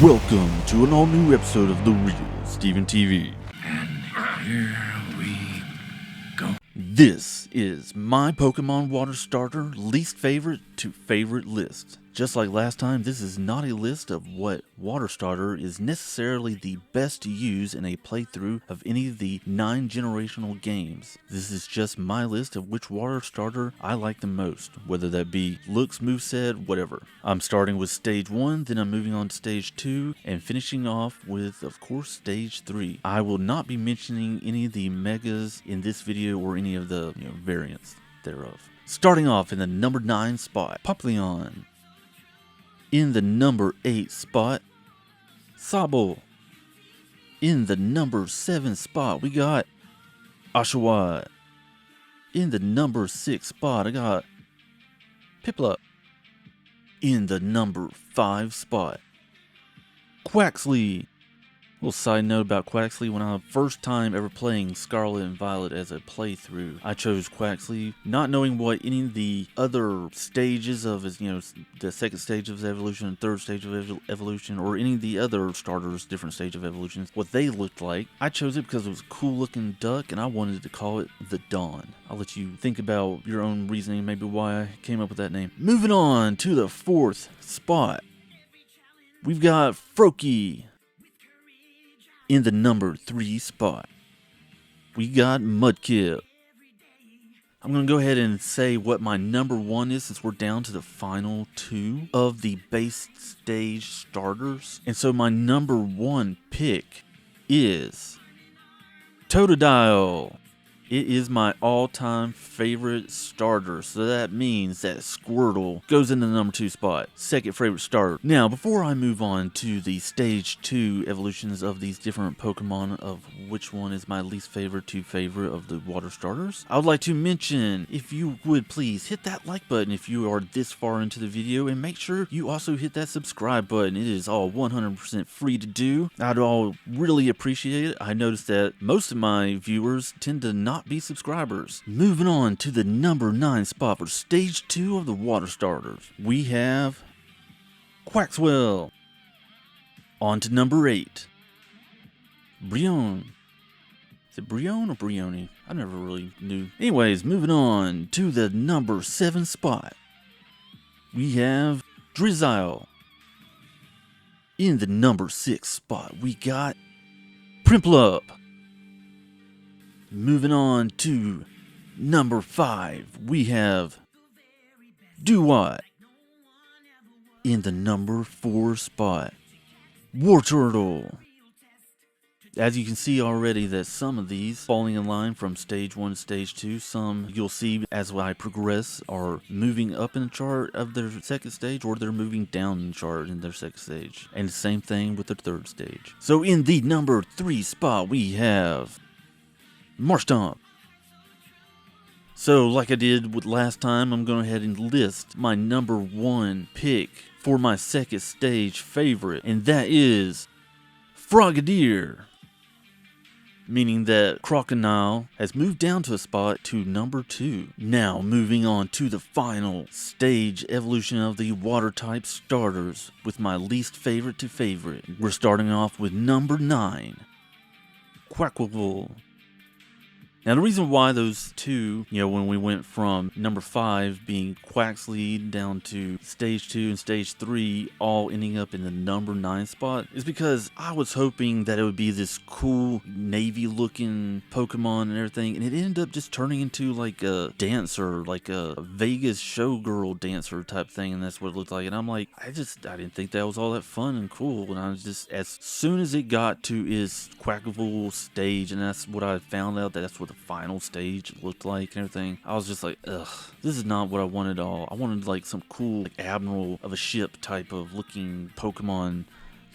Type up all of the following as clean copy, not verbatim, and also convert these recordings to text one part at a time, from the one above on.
Welcome to an all-new episode of The Real Steven TV. Here we go. This is my Pokemon Water Starter least favorite to favorite list. Just like last time, this is not a list of what Water Starter is necessarily the best to use in a playthrough of any of the 9 generational games. This is just my list of which Water Starter I like the most, whether that be looks, moveset, whatever. I'm starting with Stage 1, then I'm moving on to Stage 2, and finishing off with, of course, Stage 3. I will not be mentioning any of the megas in this video or any of the variants thereof. Starting off in the number 9 spot, Popplio. In the number 8 spot, Sobble. In the number 7 spot, we got Oshawott. In the number 6 spot, I got Piplup. In the number 5 spot, Quaxly. Little side note about Quaxly, when I was first time ever playing Scarlet and Violet as a playthrough, I chose Quaxly, not knowing what any of the other stages of his, the second stage of his evolution, third stage of evolution, or any of the other starters, different stage of evolutions, what they looked like. I chose it because it was a cool looking duck, and I wanted to call it the Dawn. I'll let you think about your own reasoning, maybe why I came up with that name. Moving on to the 4th spot, we've got Froakie. In the number 3 spot, we got Mudkip. I'm going to go ahead and say what my number 1 is, since we're down to the final 2 of the base stage starters. And so my number 1 pick is Totodile. It is my all-time favorite starter, so that means that Squirtle goes into the number 2 spot. Second favorite starter. Now, before I move on to the Stage 2 evolutions of these different Pokemon, of which one is my least favorite to favorite of the water starters, I would like to mention, if you would please hit that like button if you are this far into the video, and make sure you also hit that subscribe button. It is all 100% free to do. I'd all really appreciate it. I noticed that most of my viewers tend to not be subscribers. Moving on to the number 9 spot for Stage 2 of the water starters, we have Quaxwell. On to number 8, Brionne. Is it Brionne or Brioni? I never really knew. Anyways, moving on to the number 7 spot, we have Drizzile. In the number 6 spot, we got Prinplup. Moving on to number 5, we have Dewott. In the number 4 spot, Wartortle. As you can see already that some of these falling in line from Stage 1 to Stage 2, some you'll see as I progress are moving up in the chart of their second stage, or they're moving down in the chart in their second stage. And the same thing with their third stage. So in the number 3 spot, we have Marshtomp. So like I did with last time, I'm going to go ahead and list my number 1 pick for my second stage favorite, and that is Frogadier. Meaning that Crocodile has moved down to a spot to number 2. Now moving on to the final stage evolution of the water type starters with my least favorite to favorite. We're starting off with number 9, Quaquaval. Now the reason why those two, when we went from number 5 being Quaxly down to Stage 2 and Stage 3 all ending up in the number 9 spot, is because I was hoping that it would be this cool navy looking Pokemon and everything, and it ended up just turning into like a dancer, like a Vegas showgirl dancer type thing, and that's what it looked like. And I'm like, I didn't think that was all that fun and cool. And I was just, as soon as it got to its Quaquaval stage, and that's what I found out, that's what the final stage looked like and everything, I was just like, ugh, this is not what I wanted at all. I wanted like some cool, like admiral of a ship type of looking Pokemon,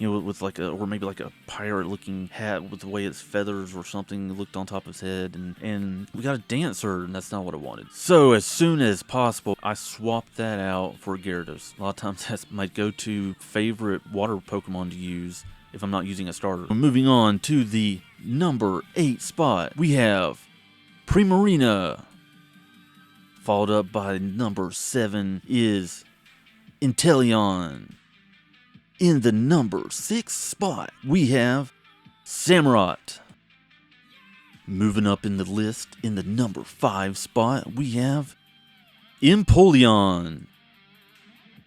with like or maybe like a pirate looking hat with the way its feathers or something looked on top of his head, and we got a dancer, and that's not what I wanted. So as soon as possible, I swapped that out for Gyarados. A lot of times that's my go-to favorite water Pokemon to use if I'm not using a starter. Moving on to the number 8 spot, we have Primarina. Followed up by number 7 is Inteleon. In the number 6 spot, we have Samurott. Moving up in the list, in the number 5 spot, we have Empoleon.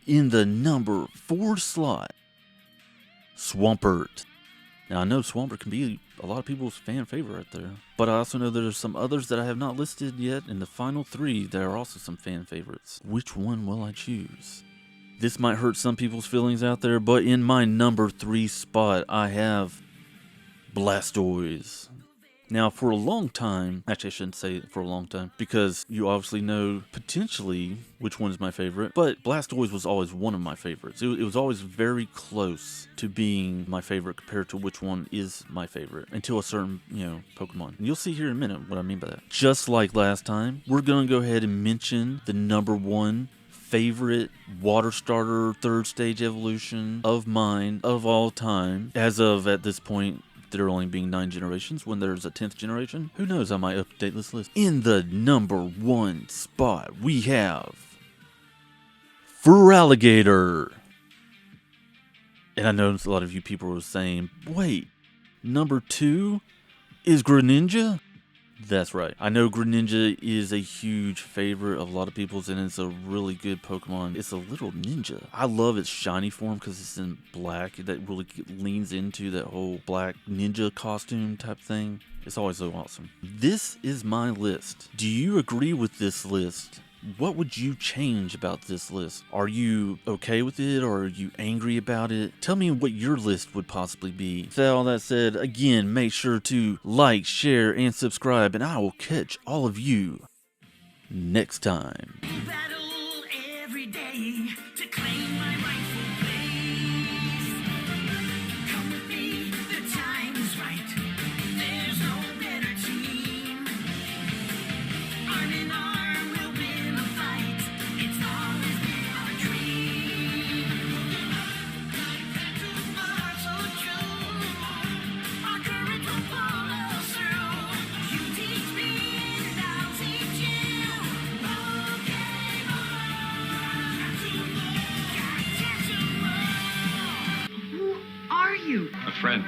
In the number 4 slot, Swampert. Now, I know Swampert can be a lot of people's fan favorite right there, but I also know there's some others that I have not listed yet in the final 3 that are also some fan favorites. Which one will I choose? This might hurt some people's feelings out there, but in my number 3 spot, I have Blastoise. Now, for a long time, actually I shouldn't say it for a long time, because you obviously know potentially which one is my favorite, but Blastoise was always one of my favorites. It was always very close to being my favorite compared to which one is my favorite, until a certain, Pokemon. And you'll see here in a minute what I mean by that. Just like last time, we're going to go ahead and mention the number 1 favorite water starter 3rd stage evolution of mine of all time. As of at this point, there only being 9 generations. When there's a 10th generation, who knows, I might update this list. In the number 1 spot, we have Feraligatr. And I know a lot of you people were saying, wait, number 2 is Greninja? That's right. I know Greninja is a huge favorite of a lot of people's, and it's a really good Pokemon. It's a little ninja. I love its shiny form because it's in black. That really leans into that whole black ninja costume type thing. It's always so awesome. This is my list. Do you agree with this list? What would you change about this list? Are you okay with it, or are you angry about it? Tell me what your list would possibly be. With all that said, again, make sure to like, share, and subscribe, and I will catch all of you next time. Battle every day to claim my rightful place. Come with me, the time is right. There's no better team. Arm in arm, we'll win the fight. It's always been our dream. Our so true. Our courage will pull us through. You teach me and I'll teach you. Who are you? A friend.